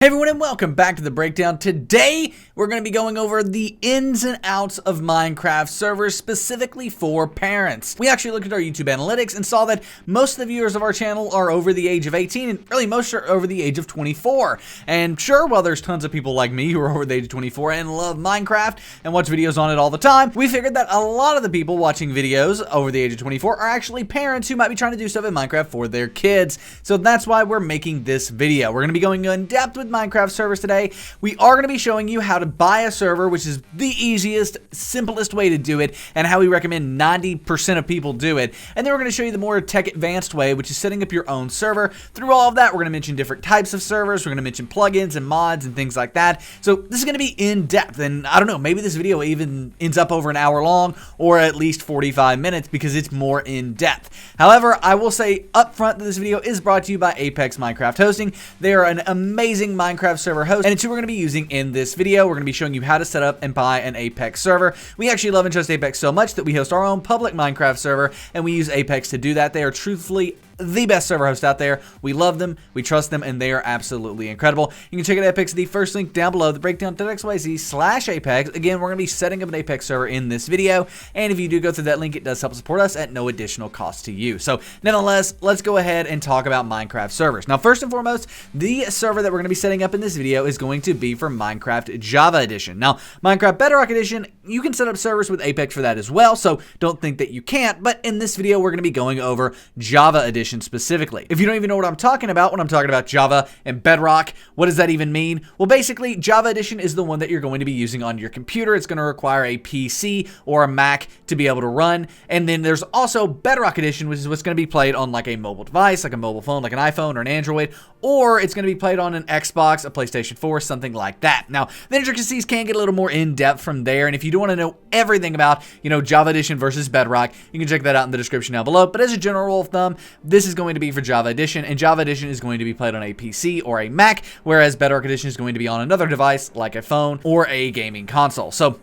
Hey everyone, and welcome back to The Breakdown. Today, we're going to be going over the ins and outs of Minecraft servers specifically for parents. We actually looked at our YouTube analytics and saw that most of the viewers of our channel are over the age of 18 and really most are over the age of 24. And sure, while there's tons of people like me who are over the age of 24 and love Minecraft and watch videos on it all the time, we figured that a lot of the people watching videos over the age of 24 are actually parents who might be trying to do stuff in Minecraft for their kids. So that's why we're making this video. We're going to be going in depth with Minecraft servers today. We are going to be showing you how to buy a server, which is the easiest, simplest way to do it, and how we recommend 90% of people do it. And then we're going to show you the more tech advanced way, which is setting up your own server. Through all of that, we're going to mention different types of servers. We're going to mention plugins and mods and things like that. So this is going to be in depth, and I don't know, maybe this video even ends up over an hour long or at least 45 minutes because it's more in depth. However, I will say up front that this video is brought to you by Apex Minecraft Hosting. They are an amazing Minecraft server host, and it's who we're going to be using in this video. We're going to be showing you how to set up and buy an Apex server. We actually love and trust Apex so much that we host our own public Minecraft server, and we use Apex to do that. They are truthfully the best server host out there. We love them, we trust them, and they are absolutely incredible. You can check out Apex, the first link down below, thebreakdown.xyz/Apex. Again, we're going to be setting up an Apex server in this video, and if you do go through that link, it does help support us at no additional cost to you. So, nonetheless, let's go ahead and talk about Minecraft servers. Now, first and foremost, the server that we're going to be setting up in this video is going to be for Minecraft Java Edition. Now, Minecraft Bedrock Edition, you can set up servers with Apex for that as well, so don't think that you can't, but in this video, we're going to be going over Java Edition specifically. If you don't even know what I'm talking about when I'm talking about Java and Bedrock, what does that even mean? Well, basically, Java Edition is the one that you're going to be using on your computer. It's going to require a PC or a Mac to be able to run. And then there's also Bedrock Edition, which is what's going to be played on like a mobile device, like a mobile phone, like an iPhone or an Android, or it's going to be played on an Xbox, a PlayStation 4, something like that. Now, the intricacies can get a little more in-depth from there, and if you do want to know everything about, Java Edition versus Bedrock, you can check that out in the description down below. But as a general rule of thumb, this is going to be for Java Edition, and Java Edition is going to be played on a PC or a Mac, whereas Bedrock Edition is going to be on another device like a phone or a gaming console. So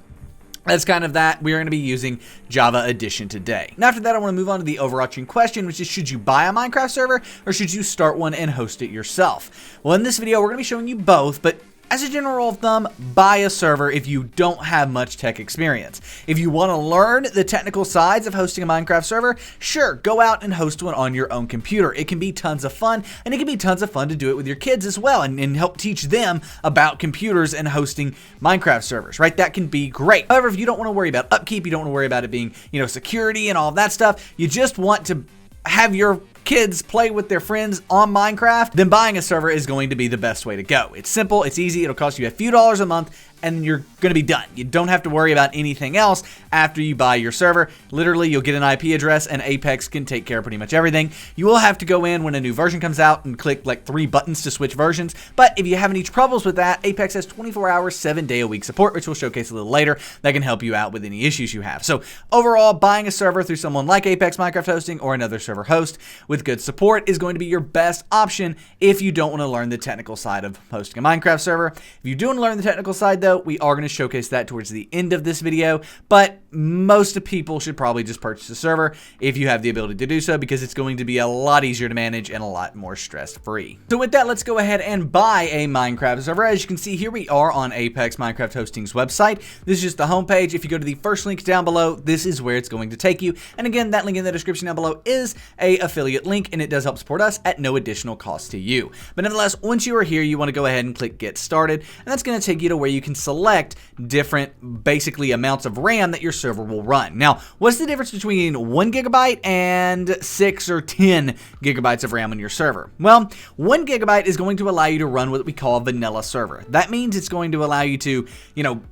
that's kind of that. We're going to be using Java Edition today. Now, after that, I want to move on to the overarching question, which is, should you buy a Minecraft server or should you start one and host it yourself? Well, in this video, we're going to be showing you both, but as a general rule of thumb, buy a server if you don't have much tech experience. If you want to learn the technical sides of hosting a Minecraft server, sure, go out and host one on your own computer. It can be tons of fun, and it can be tons of fun to do it with your kids as well and help teach them about computers and hosting Minecraft servers, right? That can be great. However, if you don't want to worry about upkeep, you don't want to worry about it being, security and all that stuff, you just want to have your kids play with their friends on Minecraft, then buying a server is going to be the best way to go. It's simple, it's easy, it'll cost you a few dollars a month, and you're going to be done. You don't have to worry about anything else after you buy your server. Literally, you'll get an IP address, and Apex can take care of pretty much everything. You will have to go in when a new version comes out and click like 3 buttons to switch versions, but if you have any troubles with that, Apex has 24-hour, 7-day-a-week support, which we'll showcase a little later, that can help you out with any issues you have. So overall, buying a server through someone like Apex Minecraft Hosting or another server host with good support is going to be your best option if you don't want to learn the technical side of hosting a Minecraft server. If you do want to learn the technical side, though, we are going to showcase that towards the end of this video, but most people should probably just purchase a server if you have the ability to do so, because it's going to be a lot easier to manage and a lot more stress-free. So with that, let's go ahead and buy a Minecraft server. As you can see, here we are on Apex Minecraft Hosting's website. This is just the homepage. If you go to the first link down below, this is where it's going to take you. And again, that link in the description down below is a affiliate link, and it does help support us at no additional cost to you. But nonetheless, once you are here, you want to go ahead and click Get Started, and that's going to take you to where you can select different, basically, amounts of RAM that your server will run. Now, what's the difference between 1 gigabyte and 6 or 10 gigabytes of RAM on your server? Well, 1 gigabyte is going to allow you to run what we call a vanilla server. That means it's going to allow you to,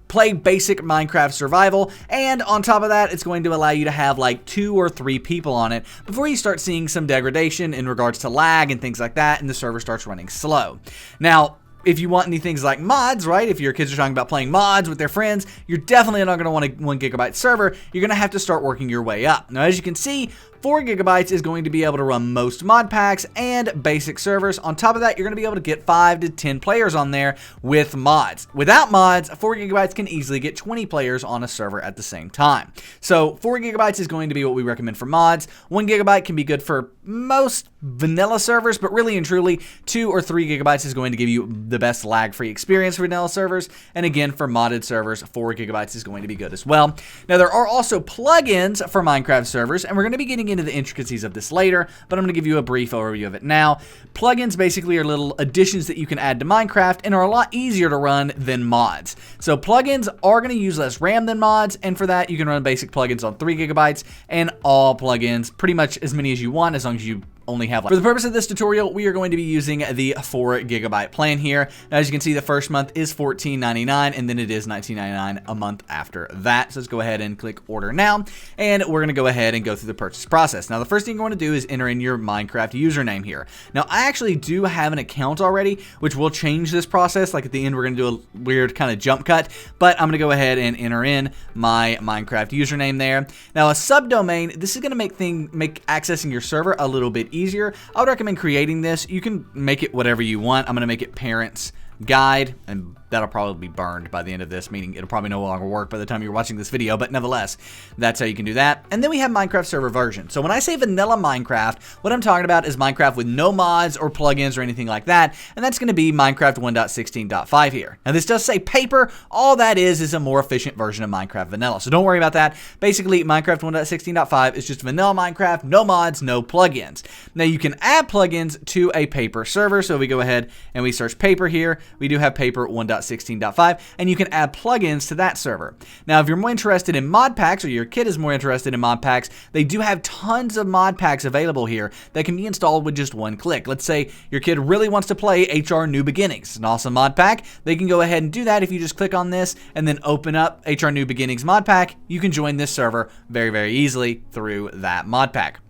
play basic Minecraft survival, and on top of that, it's going to allow you to have like 2 or 3 people on it before you start seeing some degradation in regards to lag and things like that, and the server starts running slow. Now, if you want any things like mods, right? If your kids are talking about playing mods with their friends, you're definitely not going to want a 1 gigabyte server. You're going to have to start working your way up. Now, as you can see, 4 gigabytes is going to be able to run most mod packs and basic servers. On top of that, you're going to be able to get 5 to 10 players on there with mods. Without mods, 4 gigabytes can easily get 20 players on a server at the same time. So 4 gigabytes is going to be what we recommend for mods. 1 gigabyte can be good for most vanilla servers, but really and truly 2 or 3 gigabytes is going to give you the best lag-free experience for vanilla servers. And again, for modded servers, 4 gigabytes is going to be good as well. Now, there are also plugins for Minecraft servers, and we're going to be getting into the intricacies of this later, but I'm going to give you a brief overview of it now. Plugins basically are little additions that you can add to Minecraft and are a lot easier to run than mods. So plugins are going to use less RAM than mods, and for that, you can run basic plugins on 3 gigabytes and all plugins, pretty much as many as you want, as long as you only have. For the purpose of this tutorial, we are going to be using the 4 gigabyte plan here. Now, as you can see, the first month is $14.99, and then it is $19.99 a month after that. So let's go ahead and click order now, and we're going to go ahead and go through the purchase process. Now, the first thing you want to do is enter in your Minecraft username here. Now, I actually do have an account already, which will change this process. Like at the end, we're going to do a weird kind of jump cut, but I'm going to go ahead and enter in my Minecraft username there. Now, a subdomain, this is going to make accessing your server a little bit easier. I would recommend creating this. You can make it whatever you want. I'm going to make it parents guide, and that'll probably be burned by the end of this, meaning it'll probably no longer work by the time you're watching this video, but nevertheless, that's how you can do that. And then we have Minecraft server version. So when I say vanilla Minecraft, what I'm talking about is Minecraft with no mods or plugins or anything like that, and that's going to be Minecraft 1.16.5 here. Now, this does say paper. All that is a more efficient version of Minecraft vanilla, so don't worry about that. Basically, Minecraft 1.16.5 is just vanilla Minecraft, no mods, no plugins. Now, you can add plugins to a paper server, so we go ahead and we search paper here. We do have paper 1.16.5, and you can add plugins to that server. Now, if you're more interested in mod packs, or your kid is more interested in mod packs, they do have tons of mod packs available here that can be installed with just one click. Let's say your kid really wants to play HR New Beginnings. It's an awesome mod pack. They can go ahead and do that if you just click on this and then open up HR New Beginnings mod pack. You can join this server very, very easily through that mod pack.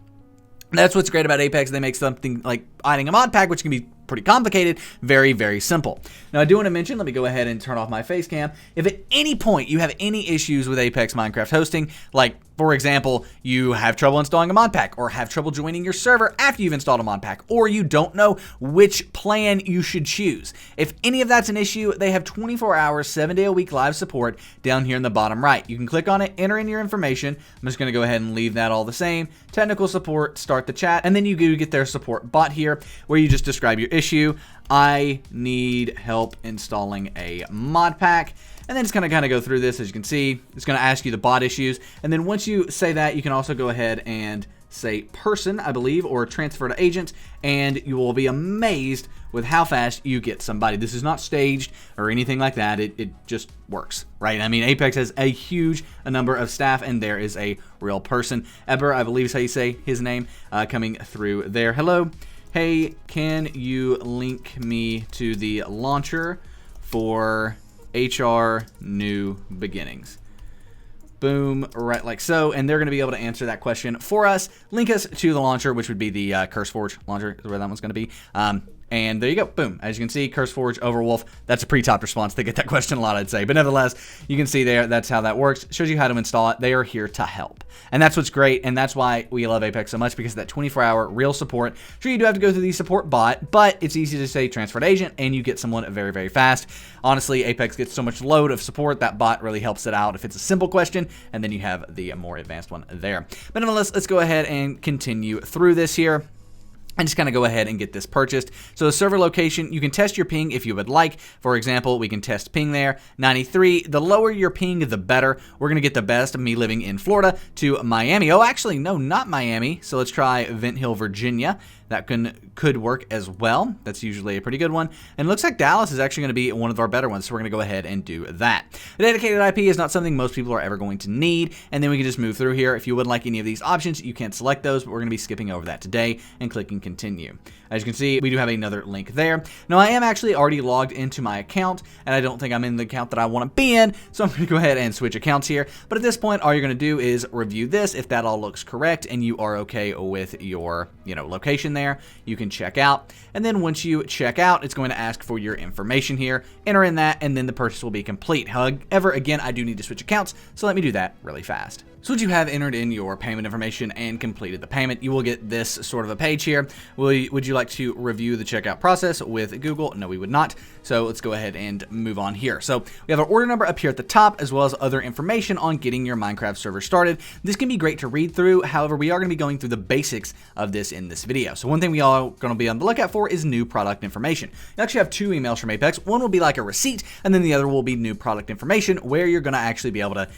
That's what's great about Apex. They make something like adding a mod pack, which can be pretty complicated, very, very simple. Now, I do want to mention, let me go ahead and turn off my face cam. If at any point you have any issues with Apex Minecraft hosting, like, for example, you have trouble installing a mod pack, or have trouble joining your server after you've installed a mod pack, or you don't know which plan you should choose. If any of that's an issue, they have 24 hours, 7-day-a-week live support down here in the bottom right. You can click on it, enter in your information. I'm just going to go ahead and leave that all the same. Technical support, start the chat, and then you get their support bot here, where you just describe your issue. I need help installing a mod pack. And then it's going to kind of go through this. As you can see, it's going to ask you the bot issues. And then once you say that, you can also go ahead and say person, I believe, or transfer to agent, and you will be amazed with how fast you get somebody. This is not staged or anything like that. It just works, right? I mean, Apex has a huge number of staff, and there is a real person. Eber, I believe is how you say his name, coming through there. Hello. Hey, can you link me to the launcher for HR New Beginnings? Boom, right like so, and they're going to be able to answer that question for us. Link us to the launcher, which would be the CurseForge launcher, is where that one's going to be. And there you go, boom. As you can see, CurseForge, Overwolf, that's a pretty top response. They get that question a lot, I'd say. But nevertheless, you can see there, that's how that works. Shows you how to install it. They are here to help. And that's what's great, and that's why we love Apex so much, because of that 24-hour real support. Sure, you do have to go through the support bot, but it's easy to say transfer to agent, and you get someone very, very fast. Honestly, Apex gets so much load of support, that bot really helps it out if it's a simple question, and then you have the more advanced one there. But nevertheless, let's go ahead and continue through this here. And just kind of go ahead and get this purchased. So the server location, you can test your ping if you would like. For example, we can test ping there, 93. The lower your ping, the better. We're going to get the best of me living in Florida to Miami. Oh, actually, no, not Miami. So let's try Vint Hill, Virginia. That could work as well. That's usually a pretty good one. And it looks like Dallas is actually going to be one of our better ones, so we're going to go ahead and do that. The dedicated IP is not something most people are ever going to need, and then we can just move through here. If you would like any of these options, you can select those, but we're going to be skipping over that today and clicking continue. As you can see, we do have another link there. Now, I am actually already logged into my account, and I don't think I'm in the account that I want to be in, so I'm going to go ahead and switch accounts here. But at this point, all you're going to do is review this. If that all looks correct and you are okay with your, location there, you can check out. And then once you check out, it's going to ask for your information here. Enter in that, and then the purchase will be complete. However, again, I do need to switch accounts, so let me do that really fast. So once you have entered in your payment information and completed the payment, you will get this sort of a page here. Would you like to review the checkout process with Google? No, we would not. So let's go ahead and move on here. So we have our order number up here at the top, as well as other information on getting your Minecraft server started. This can be great to read through. However, we are going to be going through the basics of this in this video. So one thing we are going to be on the lookout for is new product information. You actually have two emails from Apex. One will be like a receipt, and then the other will be new product information, where you're going to actually be able to,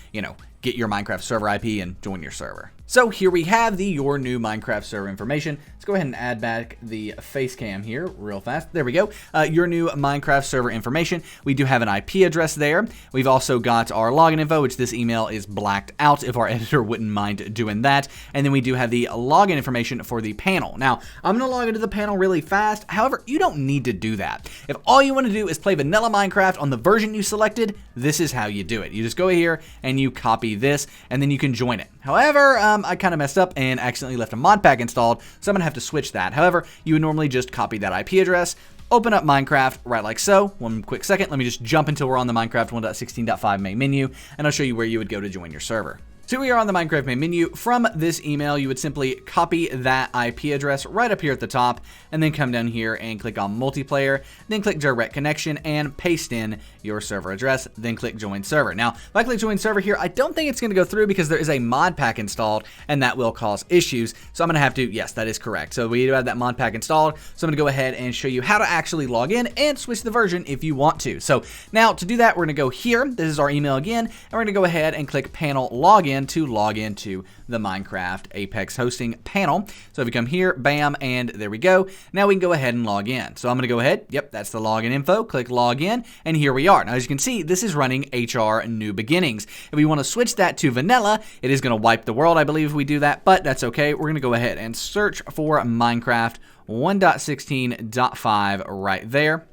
get your Minecraft server IP and join your server. So here we have your new Minecraft server information. Let's go ahead and add back the face cam here real fast. There we go. Your new Minecraft server information. We do have an IP address there. We've also got our login info, which this email is blacked out if our editor wouldn't mind doing that. And then we do have the login information for the panel. Now, I'm going to log into the panel really fast. However, you don't need to do that. If all you want to do is play vanilla Minecraft on the version you selected, this is how you do it. You just go here and you copy this, and then you can join it. However, I kind of messed up and accidentally left a mod pack installed, so I'm going to have to switch that. However, you would normally just copy that IP address, open up Minecraft right like so. One quick second, let me just jump until we're on the Minecraft 1.16.5 main menu, and I'll show you where you would go to join your server. So we are on the Minecraft main menu. From this email, you would simply copy that IP address right up here at the top, and then come down here and click on multiplayer, then click direct connection and paste in your server address, then click join server. Now, if I click join server here, I don't think it's going to go through because there is a mod pack installed, and that will cause issues. So I'm going to have to, yes, that is correct. So we do have that mod pack installed. So I'm going to go ahead and show you how to actually log in and switch the version if you want to. So now to do that, we're going to go here. This is our email again, and we're going to go ahead and click panel login to log into the Minecraft Apex hosting panel. So if you come here, bam, and there we go. Now we can go ahead and log in. So I'm going to go ahead. Yep, that's the login info. Click login, and here we are. Now, as you can see, this is running HR New Beginnings. If we want to switch that to vanilla, it is going to wipe the world, I believe, if we do that, but that's okay. We're going to go ahead and search for Minecraft 1.16.5 right there.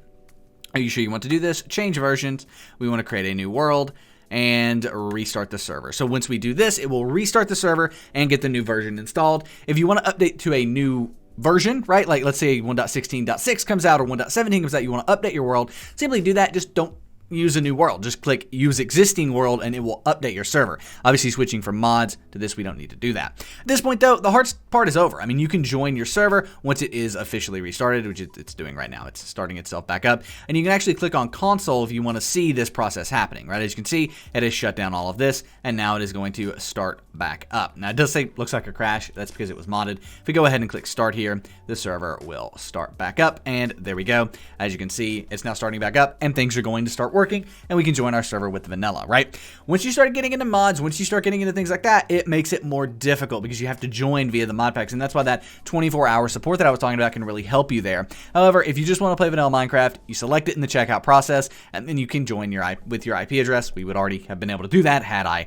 Are you sure you want to do this? Change versions. We want to create a new world and restart the server. So once we do this, it will restart the server and get the new version installed. If you want to update to a new version, right? Like let's say 1.16.6 comes out or 1.17 comes out, you want to update your world, simply do that. Just don't use a new world. Just click use existing world and it will update your server. Obviously, switching from mods to this, we don't need to do that. At this point though, the hard part is over. I mean, you can join your server once it is officially restarted, which it's doing right now. It's starting itself back up, and you can actually click on console if you want to see this process happening, right? As you can see, it has shut down all of this, and now it is going to start back up. Now it does say looks like a crash. That's because it was modded. If we go ahead and click start here, the server will start back up, and there we go. As you can see, it's now starting back up, and things are going to start working, and we can join our server with vanilla, right? Once you start getting into mods, once you start getting into things like that, it makes it more difficult because you have to join via the mod packs, and that's why that 24-hour support that I was talking about can really help you there. However, if you just want to play vanilla Minecraft, you select it in the checkout process, and then you can join with your IP address. We would already have been able to do that had I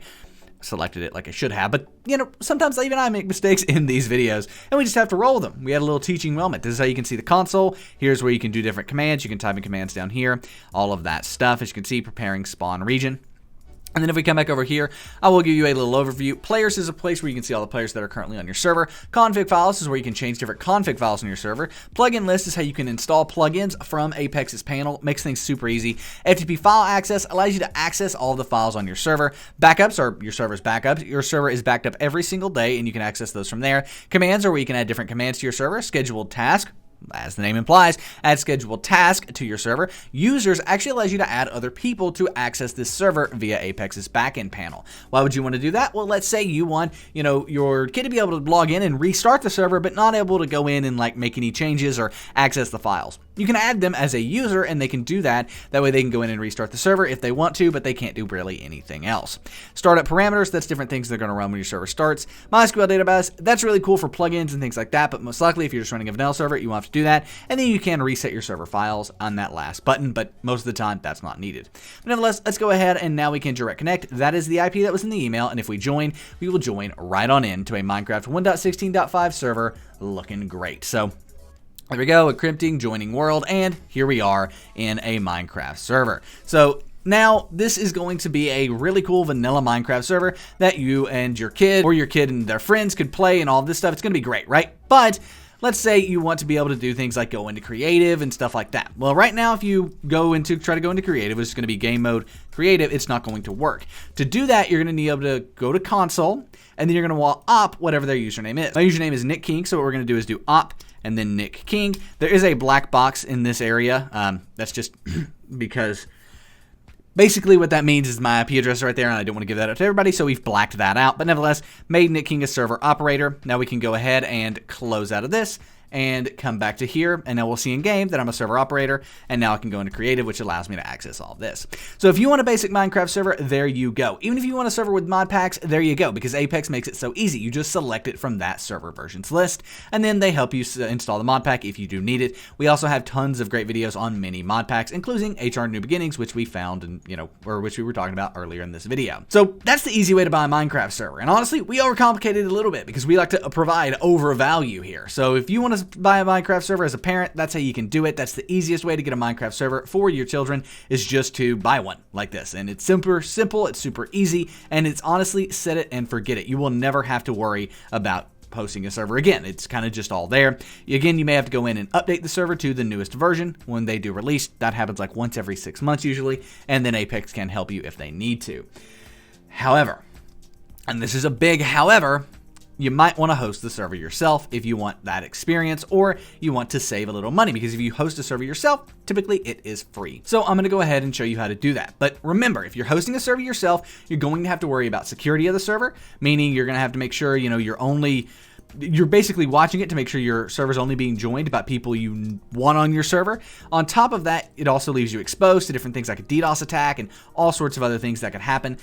selected it like I should have, but sometimes even I make mistakes in these videos, and we just have to roll them. We had a little teaching moment. This is how you can see the console. Here's where you can do different commands. You can type in commands down here, all of that stuff. As you can see, preparing spawn region. And then if we come back over here, I will give you a little overview. Players is a place where you can see all the players that are currently on your server. Config files is where you can change different config files on your server. Plugin list is how you can install plugins from Apex's panel. Makes things super easy. FTP file access allows you to access all the files on your server. Backups are your server's backups. Your server is backed up every single day, and you can access those from there. Commands are where you can add different commands to your server. Scheduled task, as the name implies, add scheduled task to your server. Users actually allows you to add other people to access this server via Apex's backend panel. Why would you want to do that? Well, let's say you want, your kid to be able to log in and restart the server, but not able to go in and make any changes or access the files. You can add them as a user, and they can do that. That way they can go in and restart the server if they want to, but they can't do really anything else. Startup parameters, that's different things they're going to run when your server starts. MySQL database, that's really cool for plugins and things like that, but most likely if you're just running a vanilla server, you won't have to do that. And then you can reset your server files on that last button, but most of the time that's not needed. But nevertheless, let's go ahead and now we can direct connect. That is the IP that was in the email, and if we join, we will join right on in to a Minecraft 1.16.5 server looking great. So there we go, encrypting, joining world, and here we are in a Minecraft server. So now, this is going to be a really cool vanilla Minecraft server that you and your kid or your kid and their friends could play and all this stuff. It's going to be great, right? But let's say you want to be able to do things like go into creative and stuff like that. Well, right now, if you try to go into creative, it's going to be game mode creative. It's not going to work. To do that, you're going to need able to go to console, and then you're going to op whatever their username is. My username is Nick King, so what we're going to do is do op and then Nick King. There is a black box in this area. That's just because basically what that means is my IP address right there, and I don't want to give that out to everybody, so we've blacked that out. But nevertheless, made Nick King a server operator. Now we can go ahead and close out of this and come back to here, and now we'll see in game that I'm a server operator, and now I can go into creative, which allows me to access all of this. So if you want a basic Minecraft server, there you go. Even if you want a server with mod packs, there you go, because Apex makes it so easy. You just select it from that server versions list, and then they help you install the mod pack if you do need it. We also have tons of great videos on many mod packs, including HR New Beginnings, which we found and or which we were talking about earlier in this video. So that's the easy way to buy a Minecraft server. And honestly, we overcomplicate it a little bit because we like to provide overvalue here. So if you want to buy a Minecraft server as a parent, that's how you can do it. That's the easiest way to get a Minecraft server for your children, is just to buy one like this. And it's super simple, it's super easy, and it's honestly set it and forget it. You will never have to worry about hosting a server again. It's kind of just all there. Again, you may have to go in and update the server to the newest version when they do release. That happens like once every 6 months usually, and then Apex can help you if they need to. However, and this is a big however, you might want to host the server yourself if you want that experience, or you want to save a little money, because if you host a server yourself, typically it is free. So I'm going to go ahead and show you how to do that. But remember, if you're hosting a server yourself, you're going to have to worry about security of the server, meaning you're going to have to make sure, you're basically watching it to make sure your server's only being joined by people you want on your server. On top of that, it also leaves you exposed to different things like a DDoS attack and all sorts of other things that could happen.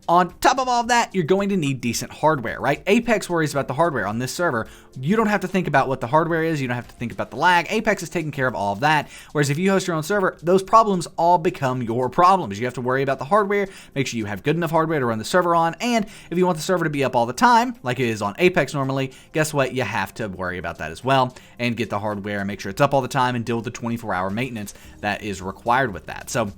On top of all of that, you're going to need decent hardware, right? Apex worries about the hardware on this server. You don't have to think about what the hardware is. You don't have to think about the lag. Apex is taking care of all of that. Whereas if you host your own server, those problems all become your problems. You have to worry about the hardware, make sure you have good enough hardware to run the server on, and if you want the server to be up all the time, like it is on Apex normally, guess what? You have to worry about that as well, and get the hardware and make sure it's up all the time and deal with the 24-hour maintenance that is required with that. So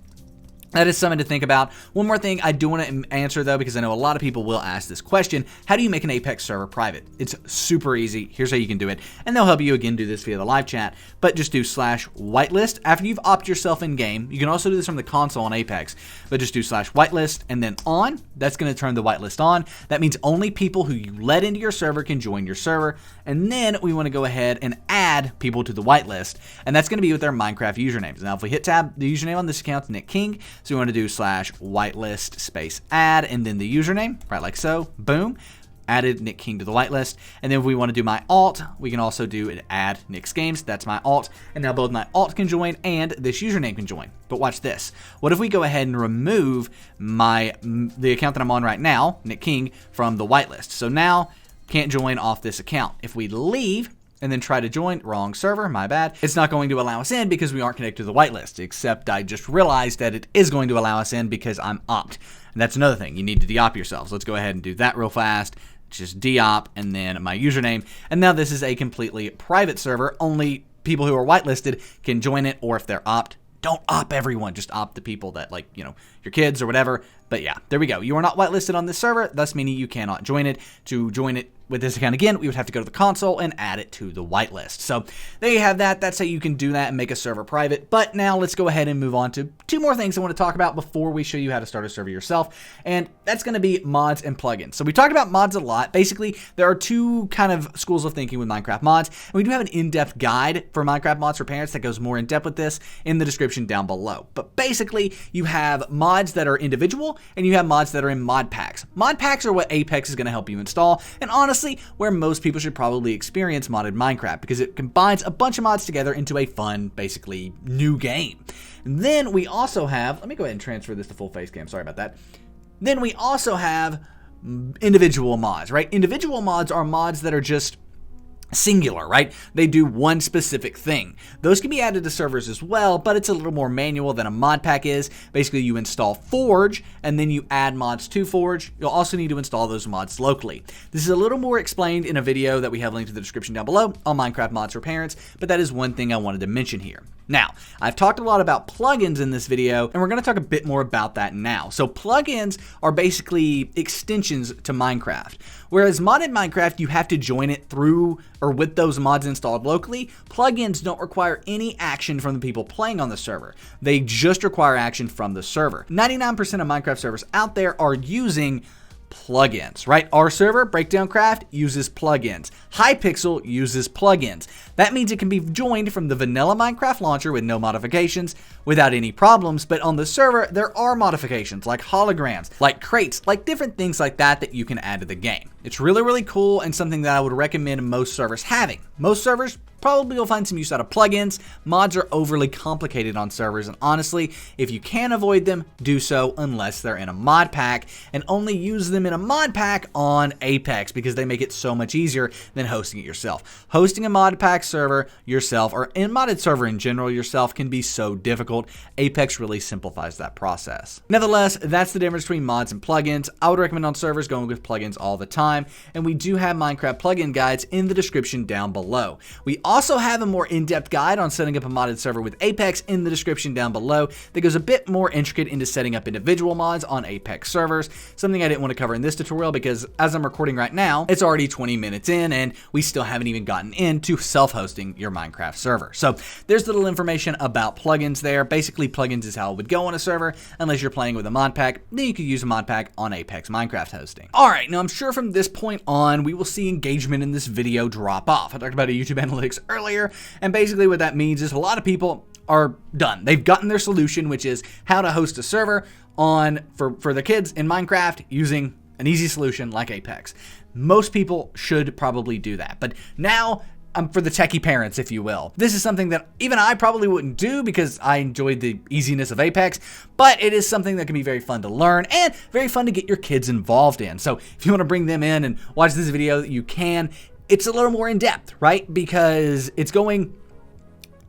that is something to think about. One more thing I do want to answer, though, because I know a lot of people will ask this question: how do you make an Apex server private? It's super easy. Here's how you can do it, and they'll help you again do this via the live chat. But just do /whitelist after you've opted yourself in game. You can also do this from the console on Apex, but just do /whitelist and then on. That's going to turn the whitelist on. That means only people who you let into your server can join your server. And then we want to go ahead and add people to the whitelist, and that's going to be with their Minecraft usernames. Now, if we hit tab, the username on this account is Nick King. So we want to do /whitelist space add and then the username, right, like so. Boom. Added Nick King to the whitelist. And then if we want to do my alt, we can also do an add Nick's Games. That's my alt. And now both my alt can join and this username can join. But watch this. What if we go ahead and remove the account that I'm on right now, Nick King, from the whitelist? So now can't join off this account. If we leave and then try to join, wrong server, my bad, it's not going to allow us in because we aren't connected to the whitelist, except I just realized that it is going to allow us in because I'm opt. And that's another thing. You need to de-op yourselves. Let's go ahead and do that real fast. Just de-op and then my username. And now this is a completely private server. Only people who are whitelisted can join it, or if they're opt, don't opt everyone. Just opt the people that, like, your kids or whatever. But yeah, there we go. You are not whitelisted on this server, thus meaning you cannot join it. To join it with this account again, we would have to go to the console and add it to the whitelist. So there you have that. That's how you can do that and make a server private. But now let's go ahead and move on to two more things I want to talk about before we show you how to start a server yourself. And that's going to be mods and plugins. So we talked about mods a lot. Basically, there are two kind of schools of thinking with Minecraft mods. And we do have an in-depth guide for Minecraft mods for parents that goes more in depth with this in the description down below. But basically, you have mods that are individual and you have mods that are in mod packs. Mod packs are what Apex is going to help you install. And honestly, where most people should probably experience modded Minecraft, because it combines a bunch of mods together into a fun, basically, new game. And then we also have, let me go ahead and transfer this to full face cam, sorry about that. Then we also have individual mods, right? Individual mods are mods that are just singular, right? They do one specific thing. Those can be added to servers as well, but it's a little more manual than a mod pack is. Basically, you install Forge, and then you add mods to Forge. You'll also need to install those mods locally. This is a little more explained in a video that we have linked in the description down below on Minecraft mods for parents, but that is one thing I wanted to mention here. Now, I've talked a lot about plugins in this video, and we're going to talk a bit more about that now. So plugins are basically extensions to Minecraft. Whereas modded Minecraft, you have to join it through or with those mods installed locally, plugins don't require any action from the people playing on the server. They just require action from the server. 99% of Minecraft servers out there are using plugins, right? Our server, BreakdownCraft, uses plugins. Hypixel uses plugins. That means it can be joined from the vanilla Minecraft launcher with no modifications without any problems, but on the server, there are modifications like holograms, like crates, like different things like that that you can add to the game. It's really, really cool and something that I would recommend most servers having. Most servers probably will find some use out of plugins. Mods are overly complicated on servers, and honestly, if you can avoid them, do so unless they're in a mod pack, and only use them in a mod pack on Apex because they make it so much easier than hosting it yourself. Hosting a mod pack server yourself, or a modded server in general yourself, can be so difficult. Apex really simplifies that process. Nevertheless, that's the difference between mods and plugins. I would recommend on servers going with plugins all the time, and we do have Minecraft plugin guides in the description down below. We also have a more in-depth guide on setting up a modded server with Apex in the description down below that goes a bit more intricate into setting up individual mods on Apex servers, something I didn't want to cover in this tutorial because as I'm recording right now, it's already 20 minutes in and we still haven't even gotten into self-hosting your Minecraft server. So there's little information about plugins there. Basically, plugins is how it would go on a server unless you're playing with a mod pack. Then you could use a mod pack on Apex Minecraft hosting. All right, now I'm sure from this point on, we will see engagement in this video drop off. I talked about YouTube analytics earlier, and basically what that means is a lot of people are done. They've gotten their solution, which is how to host a server on for the kids in Minecraft using an easy solution like Apex. Most people should probably do that, but now for the techie parents, if you will. This is something that even I probably wouldn't do because I enjoyed the easiness of Apex, but it is something that can be very fun to learn and very fun to get your kids involved in. So if you want to bring them in and watch this video, you can. It's a little more in depth, right? Because it's going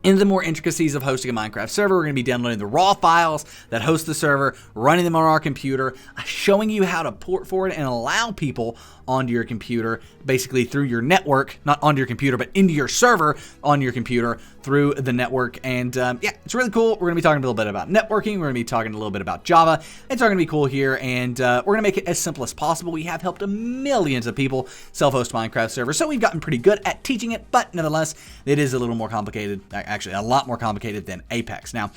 into the more intricacies of hosting a Minecraft server. We're going to be downloading the raw files that host the server, running them on our computer, showing you how to port forward and allow people onto your computer, basically through your network, not onto your computer, but into your server on your computer through the network. And yeah, it's really cool. We're going to be talking a little bit about networking. We're going to be talking a little bit about Java. It's all going to be cool here, and we're going to make it as simple as possible. We have helped millions of people self-host Minecraft servers, so we've gotten pretty good at teaching it, but nevertheless, it is a little more complicated, actually a lot more complicated than Apex. Now,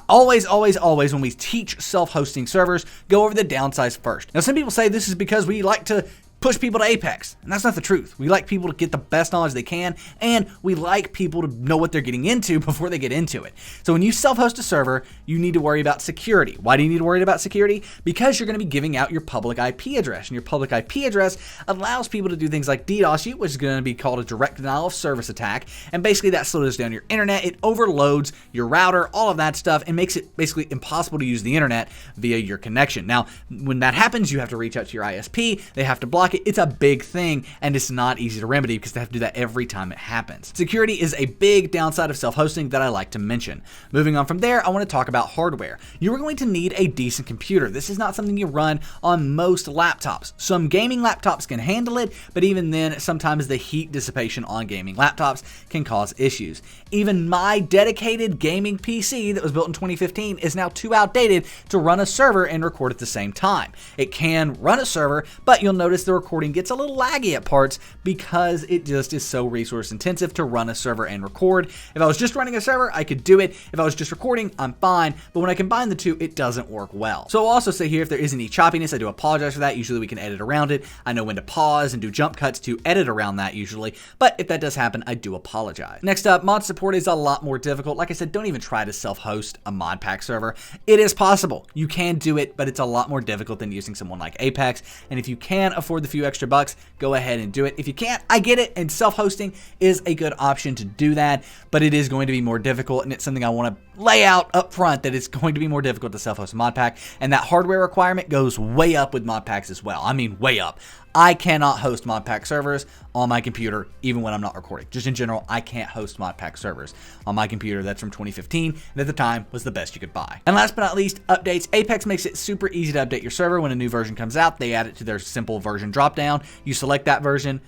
always when we teach self-hosting servers, go over the downsides first. Now, some people say this is because we like to push people to Apex, and that's not the truth. We like people to get the best knowledge they can, and we like people to know what they're getting into before they get into it. So when you self-host a server, you need to worry about security. Why do you need to worry about security? Because you're going to be giving out your public IP address, and your public IP address allows people to do things like DDoS you, which is going to be called a direct denial of service attack, and basically that slows down your internet. It overloads your router, all of that stuff, and makes it basically impossible to use the internet via your connection. Now, when that happens, you have to reach out to your ISP. They have to block it. It's a big thing, and it's not easy to remedy because they have to do that every time it happens. Security is a big downside of self-hosting that I like to mention. Moving on from there, I want to talk about hardware. You are going to need a decent computer. This is not something you run on most laptops. Some gaming laptops can handle it, but even then, sometimes the heat dissipation on gaming laptops can cause issues. Even my dedicated gaming PC that was built in 2015 is now too outdated to run a server and record at the same time. It can run a server, but you'll notice the recording gets a little laggy at parts because it just is so resource intensive to run a server and record. If I was just running a server, I could do it. If I was just recording, I'm fine. But when I combine the two, it doesn't work well. So I'll also say here, if there is any choppiness, I do apologize for that. Usually we can edit around it. I know when to pause and do jump cuts to edit around that usually. But if that does happen, I do apologize. Next up, mod support is a lot more difficult. Like I said, don't even try to self-host a mod pack server. It is possible. You can do it, but it's a lot more difficult than using someone like Apex. And if you can afford the few extra bucks, go ahead and do it. If you can't, I get it, and self-hosting is a good option to do that, but it is going to be more difficult, and it's something I want to lay out up front that it's going to be more difficult to self-host a mod pack, and that hardware requirement goes way up with mod packs as well. I mean, way up. I cannot host mod pack servers on my computer even when I'm not recording. Just in general, I can't host mod pack servers on my computer. That's from 2015, and at the time was the best you could buy. And last but not least, updates. Apex makes it super easy to update your server. When a new version comes out, they add it to their simple version dropdown. You select that version,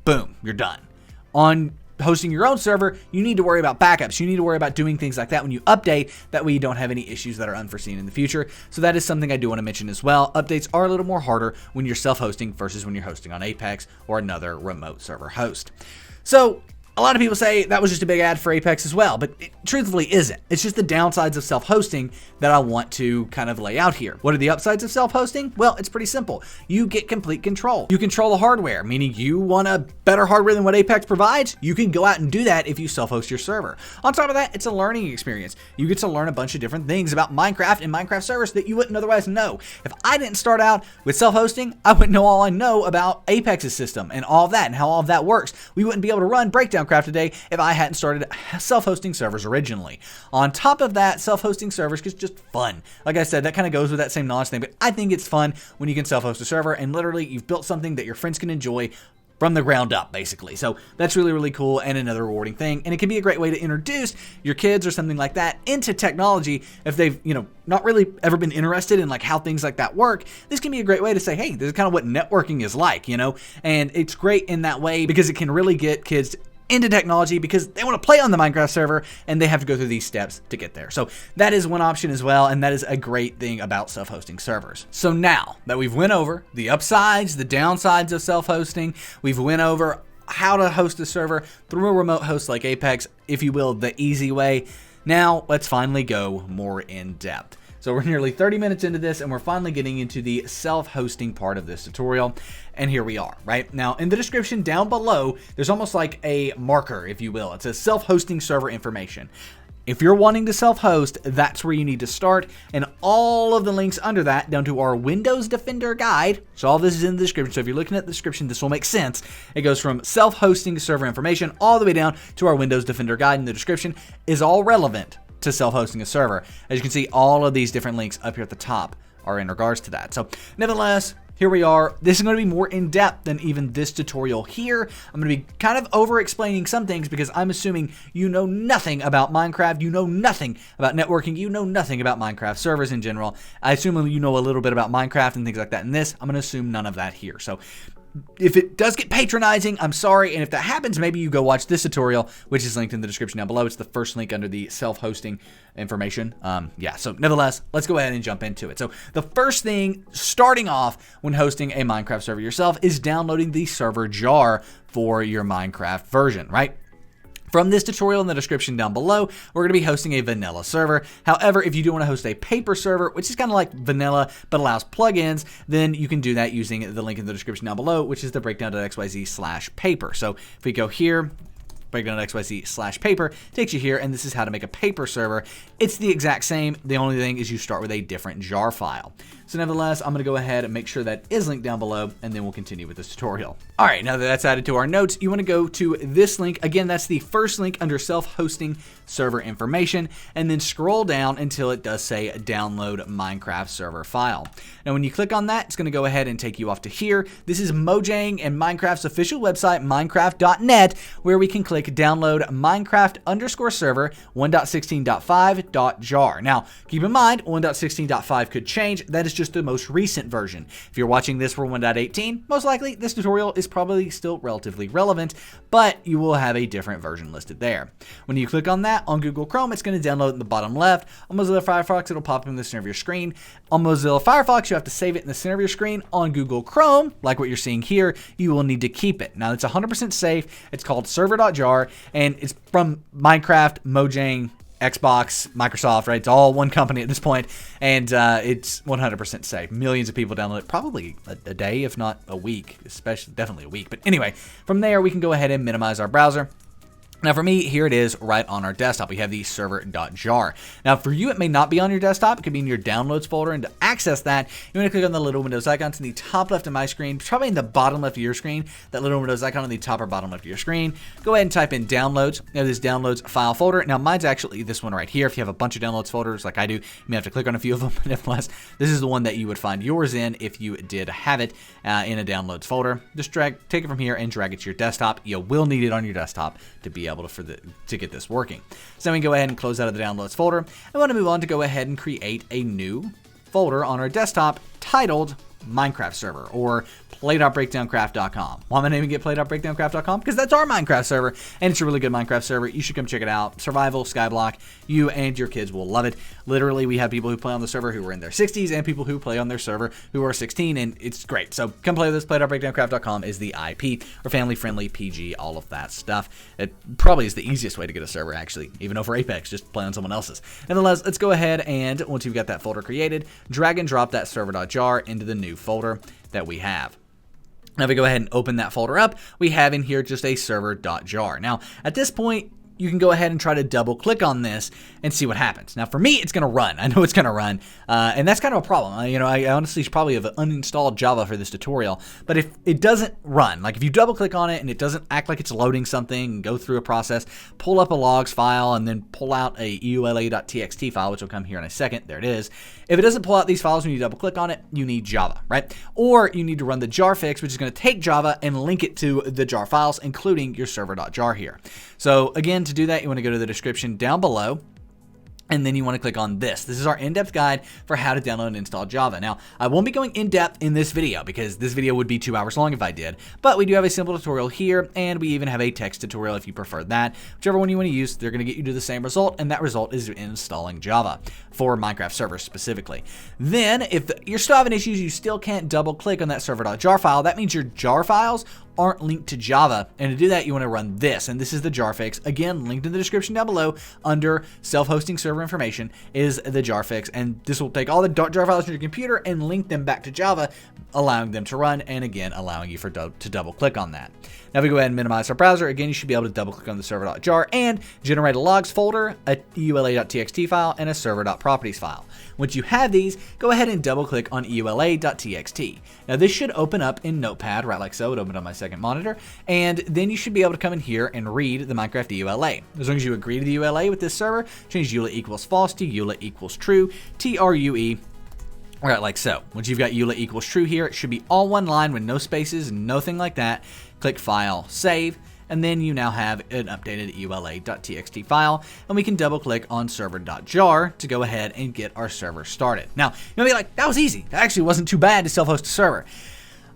boom, you're done. On hosting your own server, you need to worry about backups. You need to worry about doing things like that when you update. That way you don't have any issues that are unforeseen in the future. So that is something I do want to mention as well. Updates are a little more harder when you're self-hosting versus when you're hosting on Apex or another remote server host. So a lot of people say that was just a big ad for Apex as well, but it truthfully isn't. It's just the downsides of self-hosting that I want to kind of lay out here. What are the upsides of self-hosting? Well, it's pretty simple. You get complete control. You control the hardware, meaning you want a better hardware than what Apex provides. You can go out and do that if you self-host your server. On top of that, it's a learning experience. You get to learn a bunch of different things about Minecraft and Minecraft servers that you wouldn't otherwise know. If I didn't start out with self-hosting, I wouldn't know all I know about Apex's system and all of that and how all of that works. We wouldn't be able to run Breakdown Craft today if I hadn't started self-hosting servers originally. On top of that, self-hosting servers is just fun. Like I said, that kind of goes with that same knowledge thing, but I think it's fun when you can self-host a server and literally you've built something that your friends can enjoy from the ground up, basically. So that's really, really cool and another rewarding thing. And it can be a great way to introduce your kids or something like that into technology if they've, not really ever been interested in like how things like that work. This can be a great way to say, hey, this is kind of what networking is like, and it's great in that way because it can really get kids into technology because they want to play on the Minecraft server and they have to go through these steps to get there. So that is one option as well, and that is a great thing about self-hosting servers. So now that we've went over the upsides, the downsides of self-hosting, we've went over how to host a server through a remote host like Apex, if you will, the easy way. Now let's finally go more in depth. So we're nearly 30 minutes into this and we're finally getting into the self-hosting part of this tutorial. And here we are, right? Now in the description down below, there's almost like a marker, if you will. It says self-hosting server information. If you're wanting to self-host, that's where you need to start, and all of the links under that down to our Windows Defender guide. So all this is in the description. So if you're looking at the description, this will make sense. It goes from self-hosting server information all the way down to our Windows Defender guide in the description is all relevant to self-hosting a server. As you can see, all of these different links up here at the top are in regards to that. So nevertheless, here we are. This is going to be more in-depth than even this tutorial here. I'm going to be kind of over-explaining some things because I'm assuming you know nothing about Minecraft, you know nothing about networking, you know nothing about Minecraft servers in general. I assume you know a little bit about Minecraft and things like that in this. I'm going to assume none of that here. So if it does get patronizing, I'm sorry, and if that happens, maybe you go watch this tutorial, which is linked in the description down below. It's the first link under the self-hosting information. So nevertheless, let's go ahead and jump into it. So the first thing, starting off when hosting a Minecraft server yourself, is downloading the server jar for your Minecraft version, right? From this tutorial in the description down below, we're going to be hosting a vanilla server. However, if you do want to host a paper server, which is kind of like vanilla but allows plugins, then you can do that using the link in the description down below, which is the breakdown.xyz/paper. So if we go here, breakdown.xyz/paper takes you here, and this is how to make a paper server. It's the exact same. The only thing is you start with a different jar file. So nevertheless, I'm going to go ahead and make sure that is linked down below, and then we'll continue with this tutorial. All right, now that that's added to our notes, you want to go to this link. Again, that's the first link under self-hosting server information, and then scroll down until it does say download Minecraft server file. Now, when you click on that, it's going to go ahead and take you off to here. This is Mojang and Minecraft's official website, minecraft.net, where we can click download Minecraft_server 1.16.5.jar. Now, keep in mind, 1.16.5 could change. That is just the most recent version. If you're watching this for 1.18, most likely this tutorial is probably still relatively relevant, but you will have a different version listed there. When you click on that on Google Chrome, it's going to download in the bottom left. On Mozilla Firefox, it'll pop up in the center of your screen. On Mozilla Firefox, you have to save it in the center of your screen. On Google Chrome, like what you're seeing here, you will need to keep it. Now, it's 100% safe. It's called server.jar, and it's from Minecraft, Mojang, Xbox, Microsoft, right? It's all one company at this point, and it's 100% safe. Millions of people download it, probably a day, if not a week, especially definitely a week. But anyway, from there, we can go ahead and minimize our browser. Now for me, here it is right on our desktop. We have the server.jar. Now for you, it may not be on your desktop. It could be in your downloads folder. And to access that, you want to click on the little Windows icons in the top left of my screen, probably in the bottom left of your screen, that little Windows icon on the top or bottom left of your screen. Go ahead and type in downloads. You have this downloads file folder. Now mine's actually this one right here. If you have a bunch of downloads folders like I do, you may have to click on a few of them. But nevertheless, this is the one that you would find yours in if you did have it in a downloads folder. Just take it from here and drag it to your desktop. You will need it on your desktop to be able to get this working. So then we can go ahead and close out of the downloads folder. I want to move on to go ahead and create a new folder on our desktop titled Minecraft server or play.breakdowncraft.com. Why am I naming it play.breakdowncraft.com? Because that's our Minecraft server, and it's a really good Minecraft server. You should come check it out. Survival, Skyblock, you and your kids will love it. Literally, we have people who play on the server who are in their 60s and people who play on their server who are 16, and it's great. So come play with us. Play.breakdowncraft.com is the IP, or family-friendly, PG, all of that stuff. It probably is the easiest way to get a server, actually, even over Apex, just play on someone else's. Nonetheless, let's go ahead and once you've got that folder created, drag and drop that server.jar into the new folder that we have. Now, if we go ahead and open that folder up, we have in here just a server.jar. Now, at this point, you can go ahead and try to double click on this and see what happens. Now, for me, it's going to run. I know it's going to run, and that's kind of a problem. I honestly should probably have uninstalled Java for this tutorial, but if it doesn't run, like if you double click on it and it doesn't act like it's loading something, go through a process, pull up a logs file, and then pull out a eula.txt file, which will come here in a second. There it is. If it doesn't pull out these files when you double click on it, you need Java, right? Or you need to run the jar fix, which is going to take Java and link it to the jar files, including your server.jar here. So again, to do that, you want to go to the description down below, and then you want to click on this. This is our in-depth guide for how to download and install Java. Now, I won't be going in-depth in this video because this video would be 2 hours long if I did, but we do have a simple tutorial here, and we even have a text tutorial if you prefer that. Whichever one you want to use, they're going to get you to the same result, and that result is installing Java for Minecraft servers specifically. Then, if you're still having issues, you still can't double-click on that server.jar file, that means your jar files aren't linked to Java, and to do that you want to run this, and this is the jar fix. Again, linked in the description down below under self-hosting server information is the jar fix, and this will take all the jar files from your computer and link them back to Java, allowing them to run, and again allowing you to double click on that. Now if we go ahead and minimize our browser, again you should be able to double click on the server.jar and generate a logs folder, a eula.txt file, and a server.properties file. Once you have these, go ahead and double click on eula.txt. Now this should open up in Notepad, right like so. It opened on my second monitor, and then you should be able to come in here and read the Minecraft EULA. As long as you agree to the EULA with this server, change EULA equals false to EULA equals true, TRUE, right like so. Once you've got EULA equals true here, it should be all one line with no spaces, nothing like that. Click File, Save, and then you now have an updated eula.txt file, and we can double click on server.jar to go ahead and get our server started. Now, you might be like, that was easy. That actually wasn't too bad to self-host a server.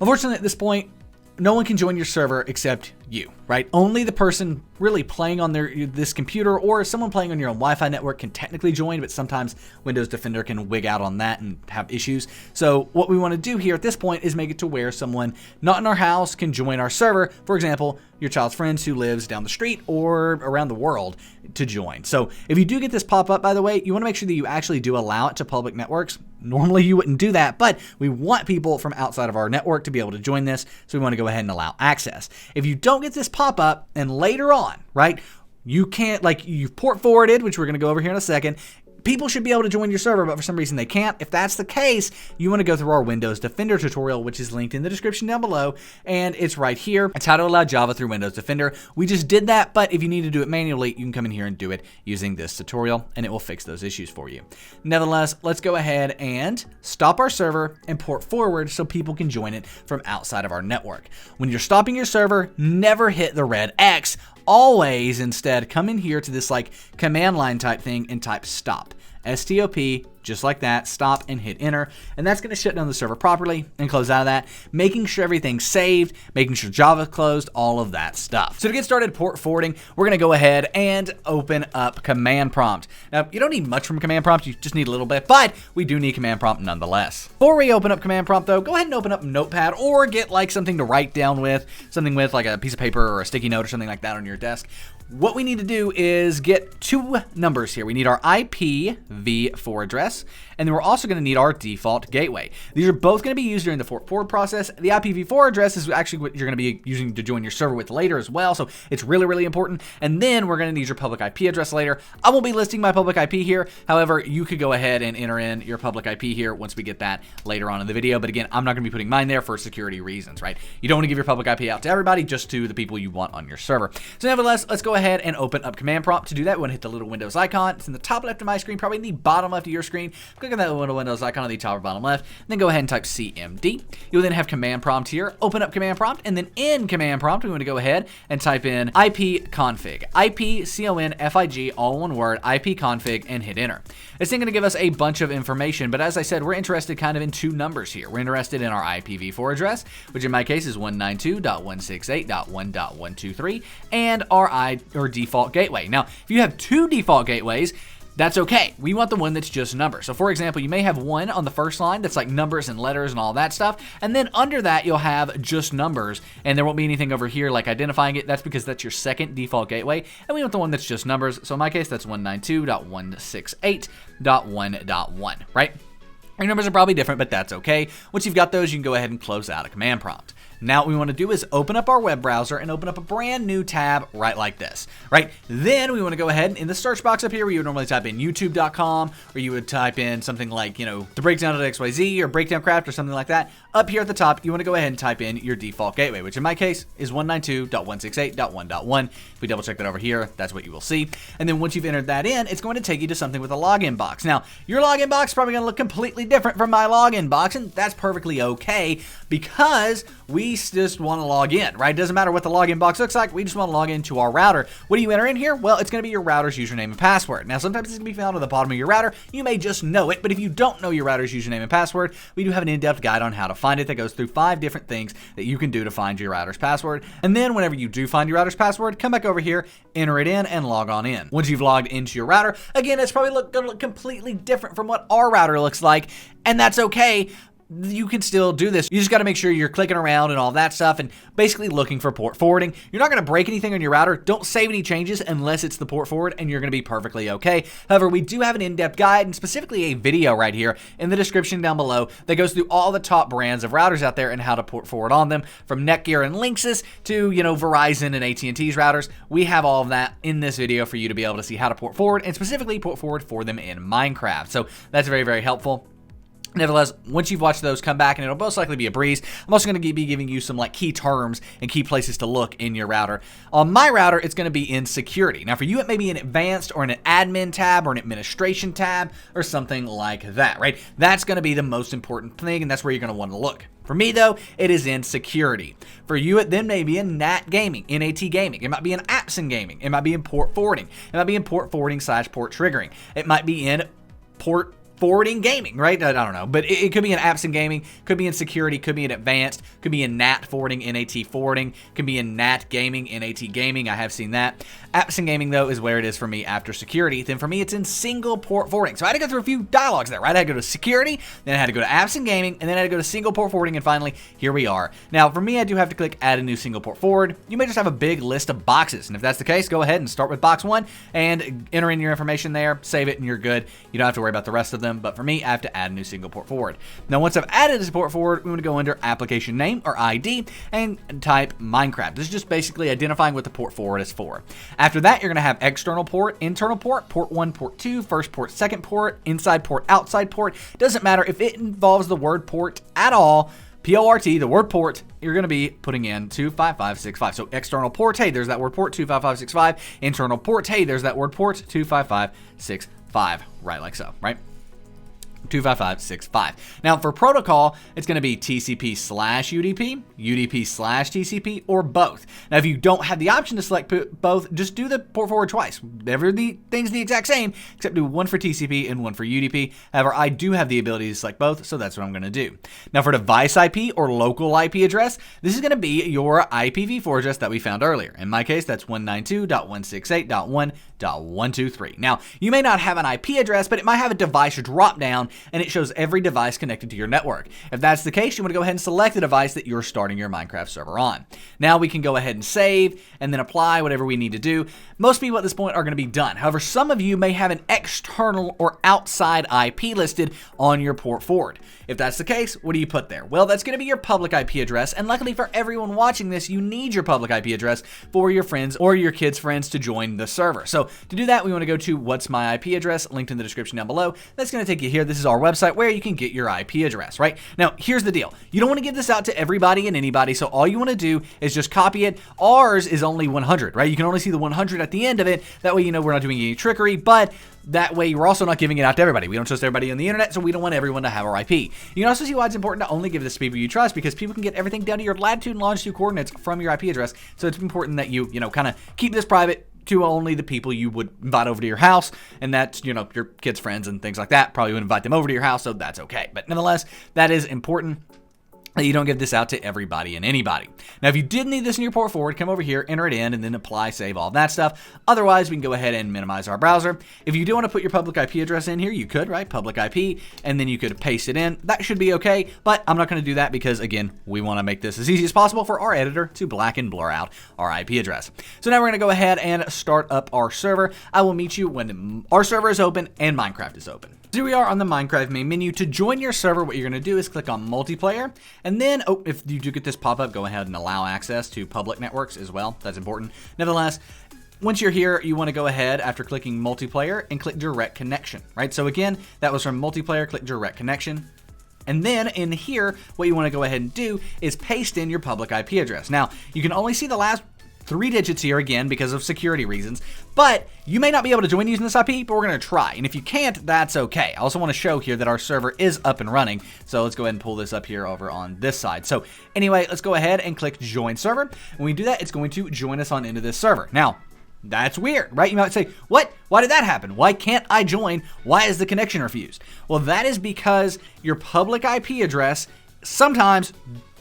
Unfortunately, at this point, no one can join your server except you, right? Only the person really playing on this computer or someone playing on your own Wi-Fi network can technically join, but sometimes Windows Defender can wig out on that and have issues. So what we want to do here at this point is make it to where someone not in our house can join our server. For example, your child's friends who lives down the street or around the world to join. So if you do get this pop up, by the way, you want to make sure that you actually do allow it to public networks. Normally you wouldn't do that, but we want people from outside of our network to be able to join this, so we want to go ahead and allow access. If you don't get this pop up and later on, right, you can't, like you've port forwarded, which we're going to go over here in a second, people should be able to join your server, but for some reason they can't. If that's the case, you want to go through our Windows Defender tutorial, which is linked in the description down below, and it's right here. It's how to allow Java through Windows Defender. We just did that, but if you need to do it manually, you can come in here and do it using this tutorial, and it will fix those issues for you. Nevertheless, let's go ahead and stop our server and port forward so people can join it from outside of our network. When you're stopping your server, never hit the red X. Always instead come in here to this like command line type thing and type stop. STOP, just like that, stop and hit enter, and that's going to shut down the server properly and close out of that, making sure everything's saved, making sure Java's closed, all of that stuff. So to get started port forwarding, we're going to go ahead and open up command prompt. Now, you don't need much from command prompt, you just need a little bit, but we do need command prompt nonetheless. Before we open up command prompt though, go ahead and open up Notepad or get like something to write down with, something with like a piece of paper or a sticky note or something like that on your desk. What we need to do is get 2 numbers here. We need our IPv4 address, and then we're also going to need our default gateway. These are both going to be used during the port forward process. The IPv4 address is actually what you're going to be using to join your server with later as well, so it's really, really important. And then we're going to need your public IP address later. I won't be listing my public IP here. However, you could go ahead and enter in your public IP here once we get that later on in the video. But again, I'm not going to be putting mine there for security reasons, right? You don't want to give your public IP out to everybody, just to the people you want on your server. So nevertheless, let's go ahead and open up Command Prompt. To do that, we want to hit the little Windows icon. It's in the top left of my screen, probably in the bottom left of your screen. Click on that little Windows icon on the top or bottom left, then go ahead and type CMD. You'll then have Command Prompt here. Open up Command Prompt, and then in Command Prompt, we want to go ahead and type in ipconfig. ipconfig, all one word, ipconfig, and hit enter. It's then going to give us a bunch of information, but as I said, we're interested kind of in two numbers here. We're interested in our IPv4 address, which in my case is 192.168.1.123, and our default gateway. Now, if you have two default gateways, that's okay. We want the one that's just numbers. So for example, you may have one on the first line that's like numbers and letters and all that stuff. And then under that, you'll have just numbers, and there won't be anything over here like identifying it. That's because that's your second default gateway. And we want the one that's just numbers. So in my case, that's 192.168.1.1, right? Your numbers are probably different, but that's okay. Once you've got those, you can go ahead and close out a Command Prompt. Now what we want to do is open up our web browser and open up a brand new tab right like this, right? Then we want to go ahead and in the search box up here where you would normally type in youtube.com, or you would type in something like, the breakdown of XYZ or breakdown craft or something like that. Up here at the top, you want to go ahead and type in your default gateway, which in my case is 192.168.1.1. If we double check that over here, that's what you will see. And then once you've entered that in, it's going to take you to something with a login box. Now, your login box is probably going to look completely different from my login box, and that's perfectly okay because we just want to log in, right? It doesn't matter what the login box looks like. We just want to log into our router. What do you enter in here? Well, it's going to be your router's username and password. Now, sometimes it's going to be found at the bottom of your router. You may just know it, but if you don't know your router's username and password, we do have an in-depth guide on how to find it that goes through 5 different things that you can do to find your router's password. And then whenever you do find your router's password, come back over here, enter it in, and log on in. Once you've logged into your router, again, it's probably going to look completely different from what our router looks like, and that's okay. You can still do this. You just got to make sure you're clicking around and all that stuff and basically looking for port forwarding. You're not going to break anything on your router. Don't save any changes unless it's the port forward, and you're going to be perfectly okay. However, we do have an in-depth guide and specifically a video right here in the description down below that goes through all the top brands of routers out there and how to port forward on them, from Netgear and Linksys to, Verizon and AT&T's routers. We have all of that in this video for you to be able to see how to port forward and specifically port forward for them in Minecraft. So that's very, very helpful. Nevertheless, once you've watched those, come back and it'll most likely be a breeze. I'm also going to be giving you some key terms and key places to look in your router. On my router, it's going to be in security. Now for you, it may be an advanced or an admin tab or an administration tab or something like that, right? That's going to be the most important thing, and that's where you're going to want to look. For me, though, it is in security. For you, it then may be in NAT gaming, NAT gaming. It might be in apps and gaming. It might be in port forwarding. It might be in port forwarding / port triggering. It might be in port forwarding gaming, right? I don't know, but it could be in apps and gaming, could be in security, could be in advanced, could be in NAT forwarding, NAT forwarding, could be in NAT gaming, NAT gaming. I have seen that. Apps and gaming, though, is where it is for me after security. Then for me, it's in single port forwarding. So I had to go through a few dialogues there, right? I had to go to security, then I had to go to apps and gaming, and then I had to go to single port forwarding, and finally, here we are. Now, for me, I do have to click add a new single port forward. You may just have a big list of boxes, and if that's the case, go ahead and start with box 1 and enter in your information there, save it, and you're good. You don't have to worry about the rest of them. But for me, I have to add a new single port forward. Now, once I've added a port forward, we want to go under application name or ID and type Minecraft. This is just basically identifying what the port forward is for. After that, you're going to have external port, internal port, port 1, port 2, first port, second port, inside port, outside port. Doesn't matter if it involves the word port at all. PORT, the word port, you're going to be putting in 25565. So external port, hey, there's that word port, 25565. Internal port, hey, there's that word port, 25565. Right, like so, right? 25565. Now for protocol, it's going to be TCP/UDP, UDP/TCP, or both. Now if you don't have the option to select both, just do the port forward twice. Everything's the exact same, except do one for TCP and one for UDP. However, I do have the ability to select both, so that's what I'm going to do. Now for device IP or local IP address, this is going to be your IPv4 address that we found earlier. In my case, that's 192.168.1.123. Now, you may not have an IP address, but it might have a device drop down and it shows every device connected to your network. If that's the case, you want to go ahead and select the device that you're starting your Minecraft server on. Now we can go ahead and save and then apply whatever we need to do. Most people at this point are going to be done. However, some of you may have an external or outside IP listed on your port forward. If that's the case, what do you put there? Well, that's going to be your public IP address, and luckily for everyone watching this, you need your public IP address for your friends or your kids' friends to join the server. So to do that, we want to go to what's my IP address, linked in the description down below. That's going to take you here. This is is our website where you can get your IP address, right? Now, here's the deal. You don't want to give this out to everybody and anybody, so all you want to do is just copy it. Ours is only 100, right? You can only see the 100 at the end of it. That way you know we're not doing any trickery, but that way we're also not giving it out to everybody. We don't trust everybody on the internet, so we don't want everyone to have our IP. You can also see why it's important to only give this to people you trust, because people can get everything down to your latitude and longitude coordinates from your IP address. So it's important that you kind of keep this private to only the people you would invite over to your house, and that's, your kids' friends and things like that. Probably would invite them over to your house, so that's okay. But nonetheless, that is important that you don't give this out to everybody and anybody. Now, if you did need this in your port forward, come over here, enter it in, and then apply, save, all that stuff. Otherwise, we can go ahead and minimize our browser. If you do want to put your public IP address in here, you could, right? Public IP, and then you could paste it in. That should be okay, but I'm not going to do that because, again, we want to make this as easy as possible for our editor to black and blur out our IP address. So now we're going to go ahead and start up our server. I will meet you when our server is open and Minecraft is open. Here we are on the Minecraft main menu. To join your server, what you're going to do is click on multiplayer, and then, if you do get this pop up, go ahead and allow access to public networks as well. That's important. Nevertheless, once you're here, you want to go ahead after clicking multiplayer and click direct connection, right? So again, that was from multiplayer, click direct connection. And then in here, what you want to go ahead and do is paste in your public IP address. Now, you can only see the last 3 digits here again because of security reasons, but you may not be able to join using this IP, but we're going to try. And if you can't, that's okay. I also want to show here that our server is up and running. So let's go ahead and pull this up here over on this side. So anyway, let's go ahead and click join server. When we do that, it's going to join us on into this server. Now, that's weird, right? You might say, what? Why did that happen? Why can't I join? Why is the connection refused? Well, that is because your public IP address sometimes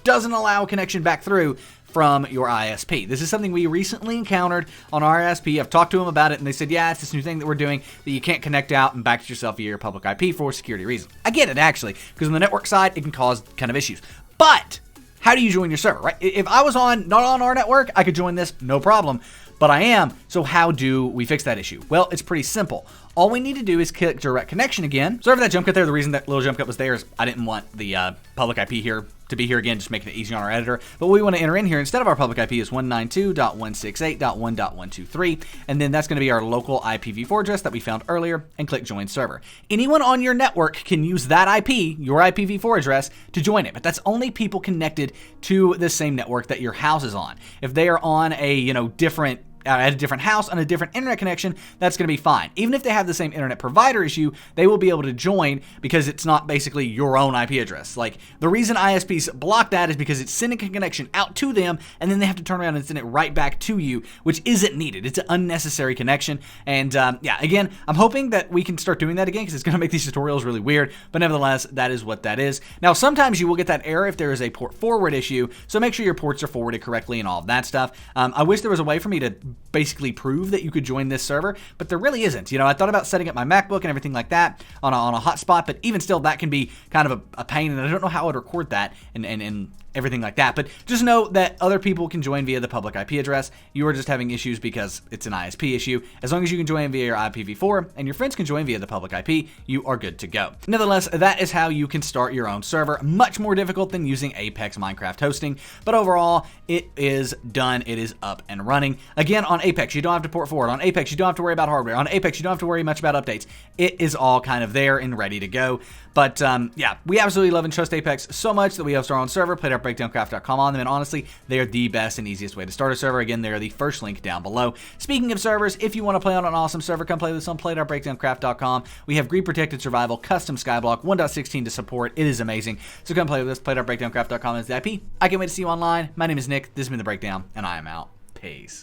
doesn't allow a connection back through from your ISP. This is something we recently encountered on our ISP. I've talked to them about it, and they said, yeah, it's this new thing that we're doing that you can't connect out and back to yourself via your public IP for security reasons. I get it, actually, because on the network side, it can cause kind of issues. But how do you join your server, right? If I was not on our network, I could join this, no problem. But I am, so how do we fix that issue? Well, it's pretty simple. All we need to do is click direct connection again. Sorry for that jump cut there. The reason that little jump cut was there is I didn't want the public IP here to be here again, just making it easy on our editor. But what we want to enter in here instead of our public IP is 192.168.1.123, and then that's going to be our local IPv4 address that we found earlier, and click join server. Anyone on your network can use that IP, your IPv4 address, to join it, but that's only people connected to the same network that your house is on. If they are on a different at a different house on a different internet connection, that's going to be fine. Even if they have the same internet provider issue, they will be able to join because it's not basically your own IP address. Like, the reason ISPs block that is because it's sending a connection out to them, and then they have to turn around and send it right back to you, which isn't needed. It's an unnecessary connection. And yeah, again, I'm hoping that we can start doing that again because it's going to make these tutorials really weird. But nevertheless, that is what that is. Now, sometimes you will get that error if there is a port forward issue, so make sure your ports are forwarded correctly and all of that stuff. I wish there was a way for me to basically prove that you could join this server, but there really isn't. I thought about setting up my MacBook and everything like that on a hotspot, but even still, that can be kind of a pain, and I don't know how I would record that and everything like that. But just know that other people can join via the public IP address. You are just having issues because it's an ISP issue. As long as you can join via your IPv4 and your friends can join via the public IP, you are good to go. Nevertheless, that is how you can start your own server. Much more difficult than using Apex Minecraft hosting, but overall, it is done. It is up and running. Again, on Apex, you don't have to port forward. On Apex, you don't have to worry about hardware. On Apex, you don't have to worry much about updates. It is all kind of there and ready to go. But yeah, we absolutely love and trust Apex so much that we host our own server, PlayedOutBreakdownCraft.com on them, and honestly, they are the best and easiest way to start a server. Again, they are the first link down below. Speaking of servers, if you want to play on an awesome server, come play with us on PlayedOutBreakdownCraft.com. We have Green Protected Survival, Custom Skyblock, 1.16 to support. It is amazing. So come play with us. PlayedOutBreakdownCraft.com is the IP. I can't wait to see you online. My name is Nick. This has been The Breakdown, and I am out. Peace.